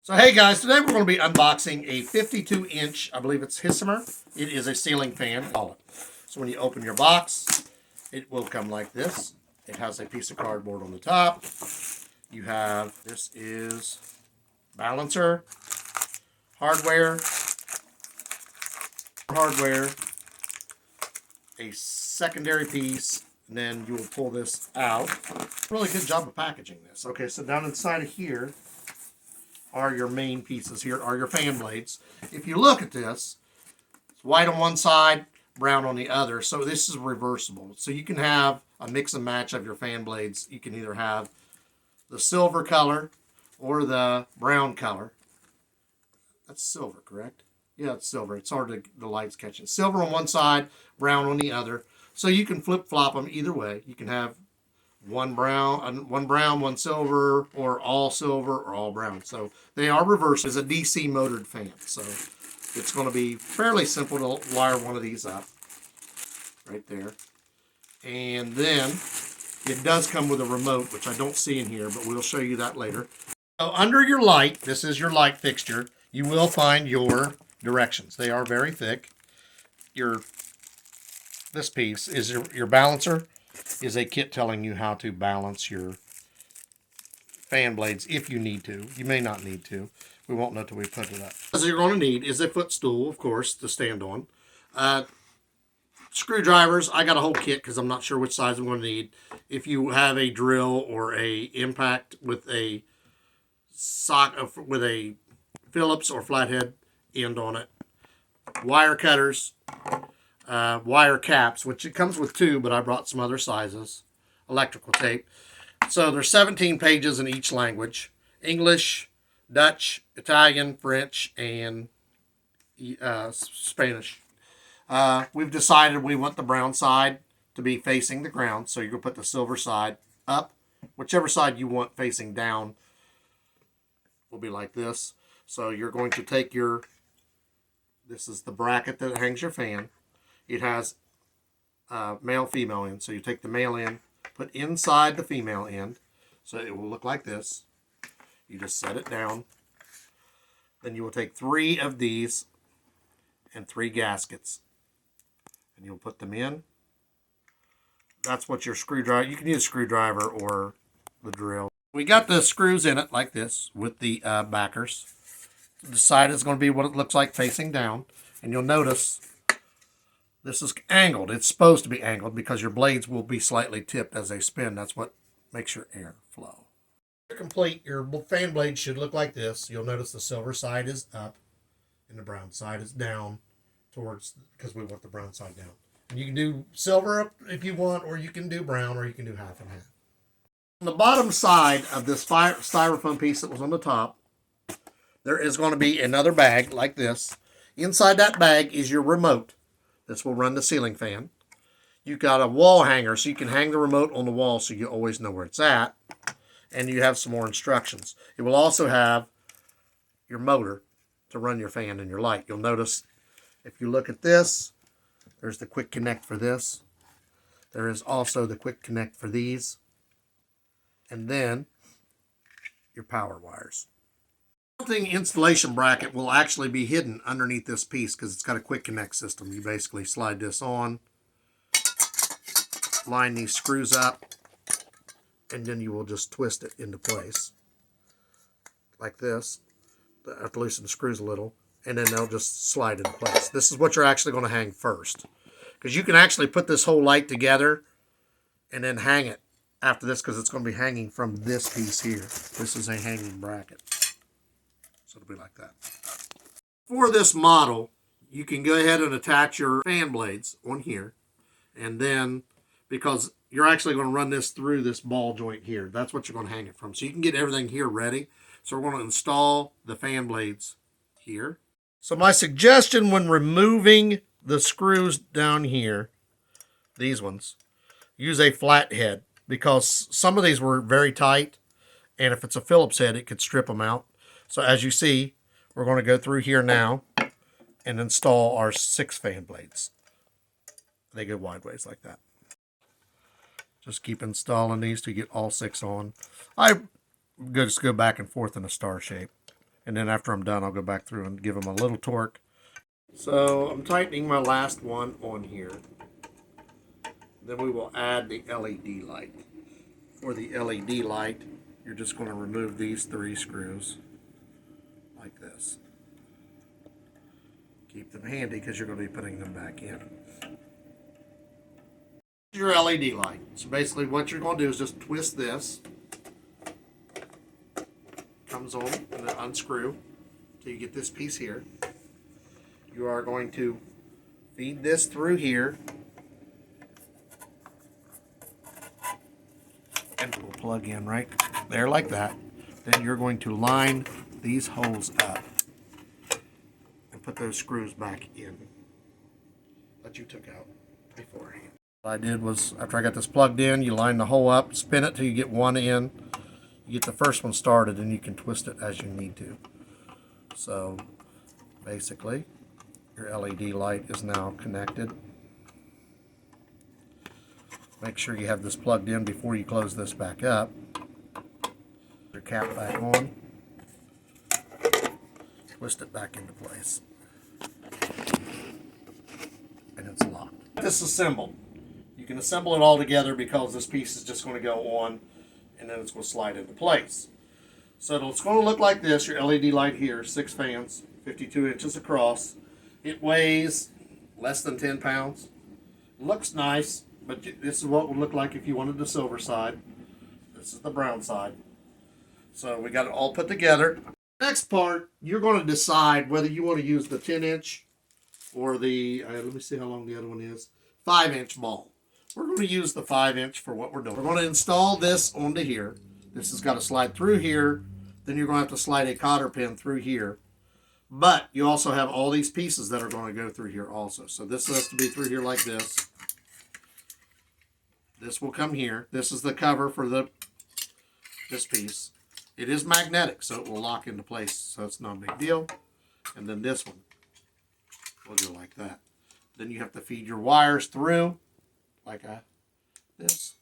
So hey guys, today we're going to be unboxing a 52-inch, I believe it's Hisummer. It is a ceiling fan. So when you open your box, it will come like this. It has a piece of cardboard on the top. You have, this is balancer, hardware, a secondary piece, and then you will pull this out. Really good job of packaging this. Okay, so down inside of here are your main pieces. Here are your fan blades. If you look at this, it's white on one side, brown on the other. So this is reversible. So you can have a mix and match of your fan blades. You can either have the silver color or the brown color. That's silver, correct? Yeah, it's silver. It's hard to, the light's catching. Silver on one side, brown on the other. So you can flip-flop them either way. You can have one brown, one silver, or all brown. So they are reversed. It's a DC motored fan. So it's going to be fairly simple to wire one of these up right there. And then it does come with a remote, which I don't see in here, but we'll show you that later. So under your light, this is your light fixture, you will find your directions. They are very thick. This piece is your balancer, is a kit telling you how to balance your fan blades if you need to. You may not need to. We won't know till we put it up. What you're going to need is a footstool, of course, to stand on. Screwdrivers. I got a whole kit because I'm not sure which size I'm going to need. If you have a drill or a impact with a Phillips or flathead end on it. Wire cutters. Wire caps, which it comes with two, but I brought some other sizes. Electrical tape. So there's 17 pages in each language. English, Dutch, Italian, French, and Spanish. We've decided we want the brown side to be facing the ground, so you're going to put the silver side up. Whichever side you want facing down will be like this. So you're going to take this is the bracket that hangs your fan. It has male, female end. So you take the male end, put inside the female end. So it will look like this. You just set it down. Then you will take 3 of these and 3 gaskets. And you'll put them in. That's what your screwdriver, you can use a screwdriver or the drill. We got the screws in it like this with the backers. The side is going to be what it looks like facing down. And you'll notice this is angled. It's supposed to be angled because your blades will be slightly tipped as they spin. That's what makes your air flow. To complete, your fan blade should look like this. You'll notice the silver side is up and the brown side is down towards, because we want the brown side down. And you can do silver up if you want, or you can do brown, or you can do half and half. On the bottom side of this styrofoam piece that was on the top, there is going to be another bag like this. Inside that bag is your remote. This will run the ceiling fan. You've got a wall hanger, so you can hang the remote on the wall so you always know where it's at. And you have some more instructions. It will also have your motor to run your fan and your light. You'll notice if you look at this, there's the quick connect for this. There is also the quick connect for these. And then your power wires. The installation bracket will actually be hidden underneath this piece because it's got a quick connect system. You basically slide this on, line these screws up, and then you will just twist it into place like this. I have to loosen the screws a little, and then they'll just slide into place. This is what you're actually going to hang first, because you can actually put this whole light together and then hang it after this, because it's going to be hanging from this piece here. This is a hanging bracket. So it'll be like that. For this model, you can go ahead and attach your fan blades on here. And then, because you're actually going to run this through this ball joint here, that's what you're going to hang it from. So you can get everything here ready. So we're going to install the fan blades here. So my suggestion when removing the screws down here, these ones, use a flat head, because some of these were very tight. And if it's a Phillips head, it could strip them out. So as you see, we're going to go through here now and install our 6 fan blades. They go wideways like that. Just keep installing these to get all 6 on. I just go back and forth in a star shape. And then after I'm done, I'll go back through and give them a little torque. So I'm tightening my last one on here. Then we will add the LED light. For the LED light, you're just going to remove these 3 screws like this. Keep them handy because you're going to be putting them back in. Your LED light. So basically what you're going to do is just twist this. Comes on and then unscrew till you get this piece here. You are going to feed this through here. And we'll plug in right there like that. Then you're going to line these holes up and put those screws back in that you took out beforehand. What I did was, after I got this plugged in, you line the hole up, spin it till you get one in. You get the first one started and you can twist it as you need to. So basically your LED light is now connected. Make sure you have this plugged in before you close this back up. Your cap back on. Twist it back into place. And it's locked. Disassembled. You can assemble it all together because this piece is just going to go on and then it's going to slide into place. So it's going to look like this. Your LED light here, 6 fans, 52 inches across. It weighs less than 10 pounds. Looks nice, but this is what it would look like if you wanted the silver side. This is the brown side. So we got it all put together. Next part, you're going to decide whether you want to use the 10-inch or the, let me see how long the other one is, 5-inch ball. We're going to use the 5-inch for what we're doing. We're going to install this onto here. This has got to slide through here. Then you're going to have to slide a cotter pin through here. But you also have all these pieces that are going to go through here also. So this has to be through here like this. This will come here. This is the cover for this piece. It is magnetic, so it will lock into place. So it's not a big deal. And then this one will go like that. Then you have to feed your wires through like this.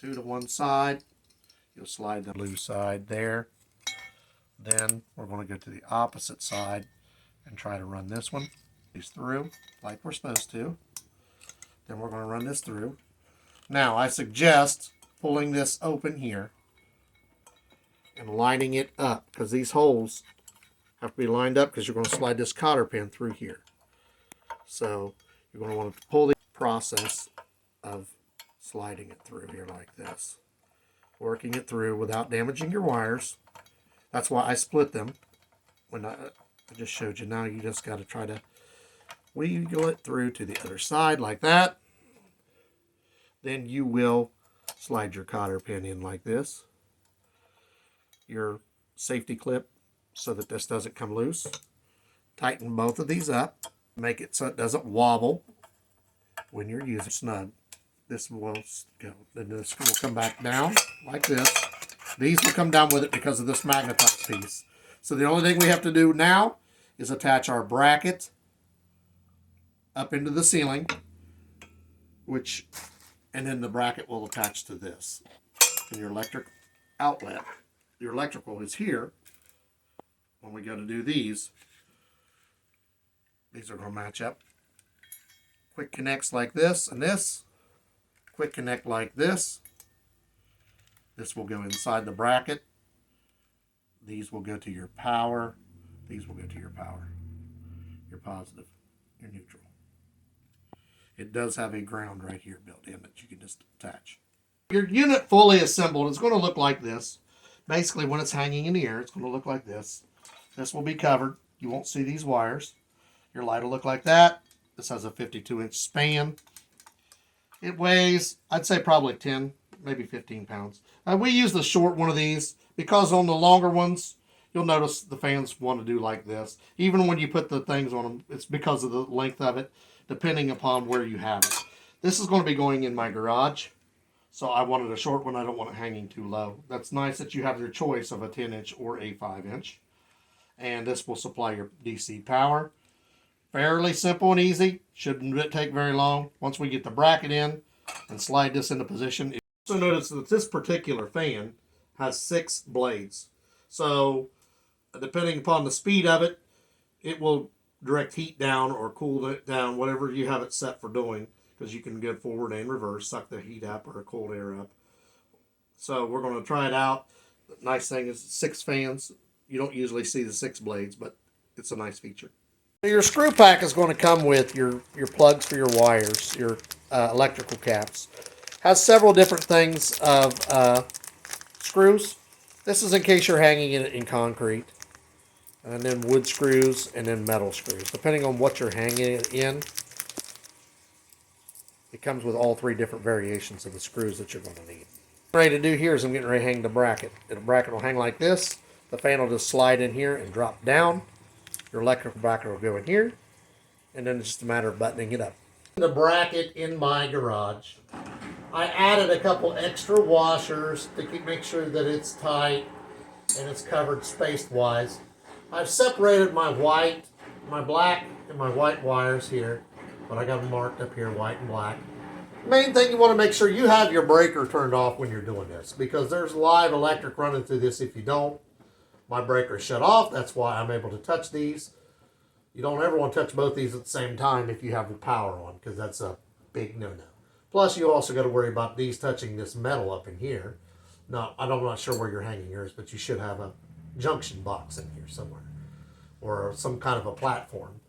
2 to one side. You'll slide the blue side there. Then we're going to go to the opposite side and try to run this one. These through like we're supposed to. Then we're going to run this through. Now I suggest pulling this open here and lining it up because these holes have to be lined up because you're going to slide this cotter pin through here. So you're going to want to pull the process of sliding it through here like this. Working it through without damaging your wires. That's why I split them. When I just showed you. Now you just got to try to wiggle it through to the other side like that. Then you will slide your cotter pin in like this. Your safety clip so that this doesn't come loose. Tighten both of these up. Make it so it doesn't wobble when you're using snug. This will go. Then this will come back down like this. These will come down with it because of this magnetized piece. So the only thing we have to do now is attach our bracket up into the ceiling, and then the bracket will attach to this. And your electric outlet, your electrical is here. When we go to do these are going to match up. Quick connects like this and this. Quick connect like this. This will go inside the bracket. These will go to your power. These will go to your power. Your positive, your neutral. It does have a ground right here built in that you can just attach. Your unit fully assembled is going to look like this. Basically, when it's hanging in the air, it's going to look like this. This will be covered. You won't see these wires. Your light will look like that. This has a 52-inch span. It weighs, I'd say probably 10, maybe 15 pounds. We use the short one of these because on the longer ones, you'll notice the fans want to do like this. Even when you put the things on them, it's because of the length of it, depending upon where you have it. This is going to be going in my garage, so I wanted a short one. I don't want it hanging too low. That's nice that you have your choice of a 10-inch or a 5-inch. And this will supply your DC power. Fairly simple and easy. Shouldn't take very long. Once we get the bracket in and slide this into position. Also notice that this particular fan has 6 blades. So depending upon the speed of it, it will direct heat down or cool it down, whatever you have it set for doing, because you can go forward and reverse, suck the heat up or cold air up. So we're going to try it out. The nice thing is 6 fans. You don't usually see the 6 blades, but it's a nice feature. Your screw pack is going to come with your plugs for your wires, your electrical caps. Has several different things of screws. This is in case you're hanging it in concrete. And then wood screws and then metal screws. Depending on what you're hanging it in, it comes with all 3 different variations of the screws that you're going to need. What I'm ready to do here is I'm getting ready to hang the bracket. The bracket will hang like this. The fan will just slide in here and drop down. Your electrical bracket will go in here. And then it's just a matter of buttoning it up. The bracket in my garage. I added a couple extra washers to make sure that it's tight and it's covered spaced-wise. I've separated my white, my black, and my white wires here, but I got them marked up here, white and black. Main thing, you want to make sure you have your breaker turned off when you're doing this, because there's live electric running through this. If you don't, my breaker is shut off. That's why I'm able to touch these. You don't ever want to touch both these at the same time if you have the power on, because that's a big no-no. Plus, you also got to worry about these touching this metal up in here. Now, I'm not sure where you're hanging yours, but you should have a junction box in here somewhere, or some kind of a platform.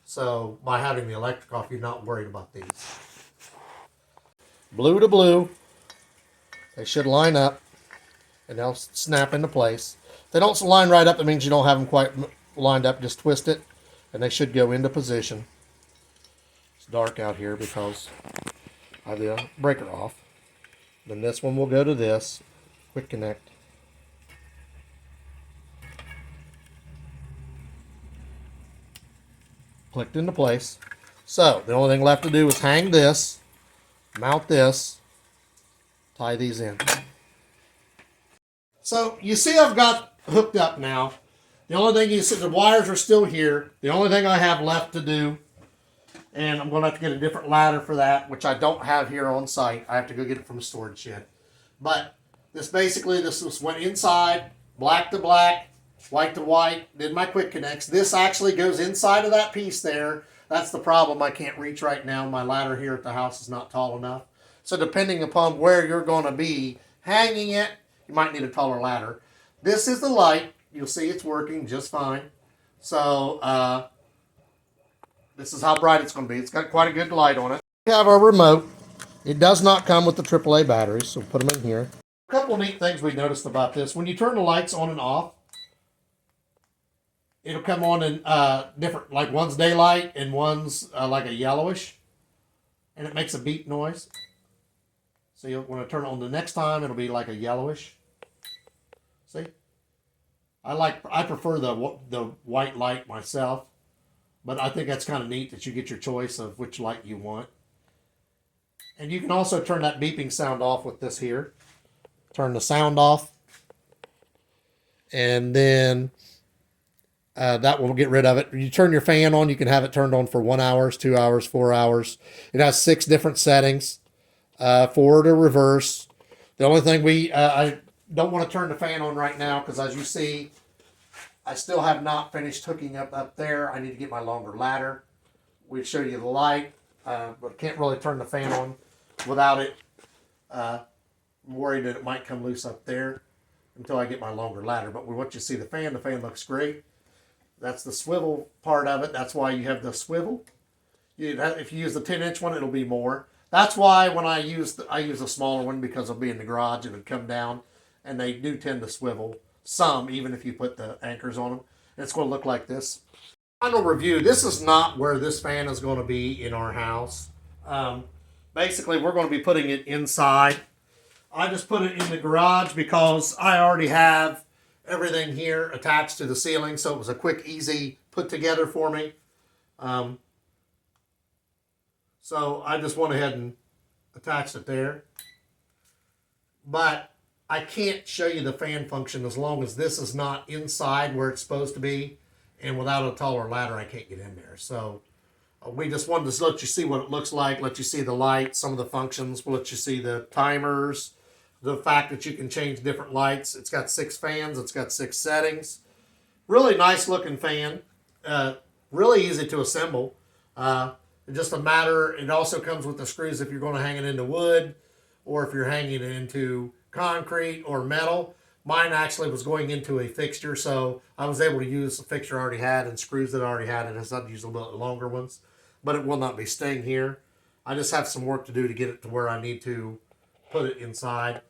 So by having the electric off, you're not worried about these. Blue to blue, they should line up and they'll snap into place. If they don't line right up, that means you don't have them quite lined up. Just twist it and they should go into position. It's dark out here because I have the breaker off. Then this one will go to this quick connect. Clicked into place. So the only thing left to do is hang this, mount this, tie these in. So you see I've got hooked up now. The only thing you see, the wires are still here. The only thing I have left to do, and I'm going to have to get a different ladder for that, which I don't have here on site. I have to go get it from a storage shed. But this went inside, black to black, white to white, did my quick connects. This actually goes inside of that piece there. That's the problem. I can't reach right now. My ladder here at the house is not tall enough. So depending upon where you're going to be hanging it, you might need a taller ladder. This is the light. You'll see it's working just fine. So this is how bright it's going to be. It's got quite a good light on it. We have our remote. It does not come with the AAA batteries, so put them in here. A couple of neat things we noticed about this. When you turn the lights on and off, it'll come on in different, like one's daylight and one's like a yellowish, and it makes a beep noise. So when I turn it on the next time, it'll be like a yellowish. See? I prefer the white light myself, but I think that's kind of neat that you get your choice of which light you want. And you can also turn that beeping sound off with this here. Turn the sound off, and then that will get rid of it. You turn your fan on, you can have it turned on for 1 hour, 2 hours, 4 hours. It has 6 different settings, forward or reverse. The only thing I don't want to turn the fan on right now because, as you see, I still have not finished hooking up there. I need to get my longer ladder. We show you the light, but can't really turn the fan on without it. I'm worried that it might come loose up there until I get my longer ladder. But once you see the fan looks great. That's the swivel part of it. That's why you have the swivel. If you use the 10-inch one, it'll be more. That's why when I use a smaller one, because I'll be in the garage, it would come down, and they do tend to swivel some, even if you put the anchors on them. And it's going to look like this. Final review. This is not where this fan is going to be in our house. Basically, we're going to be putting it inside. I just put it in the garage because I already have everything here attached to the ceiling, so it was a quick, easy put together for me. So I just went ahead and attached it there. But I can't show you the fan function as long as this is not inside where it's supposed to be, and without a taller ladder, I can't get in there. So we just wanted to let you see what it looks like, let you see the light, some of the functions, we'll let you see the timers, the fact that you can change different lights. It's got 6 fans, it's got 6 settings. Really nice looking fan. Really easy to assemble. Just a matter, it also comes with the screws if you're going to hang it into wood or if you're hanging it into concrete or metal. Mine actually was going into a fixture, so I was able to use the fixture I already had and screws that I already had, and I'd use a little longer ones. But it will not be staying here. I just have some work to do to get it to where I need to put it inside.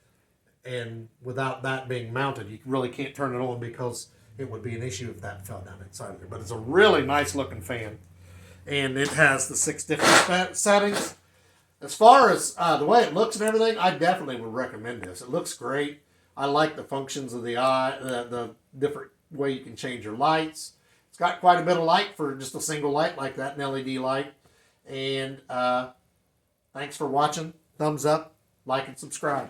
And without that being mounted, you really can't turn it on because it would be an issue if that fell down inside of there. But it's a really nice looking fan. And it has the 6 different settings. As far as the way it looks and everything, I definitely would recommend this. It looks great. I like the functions of the eye, the different way you can change your lights. It's got quite a bit of light for just a single light like that, an LED light. And thanks for watching. Thumbs up, like, and subscribe.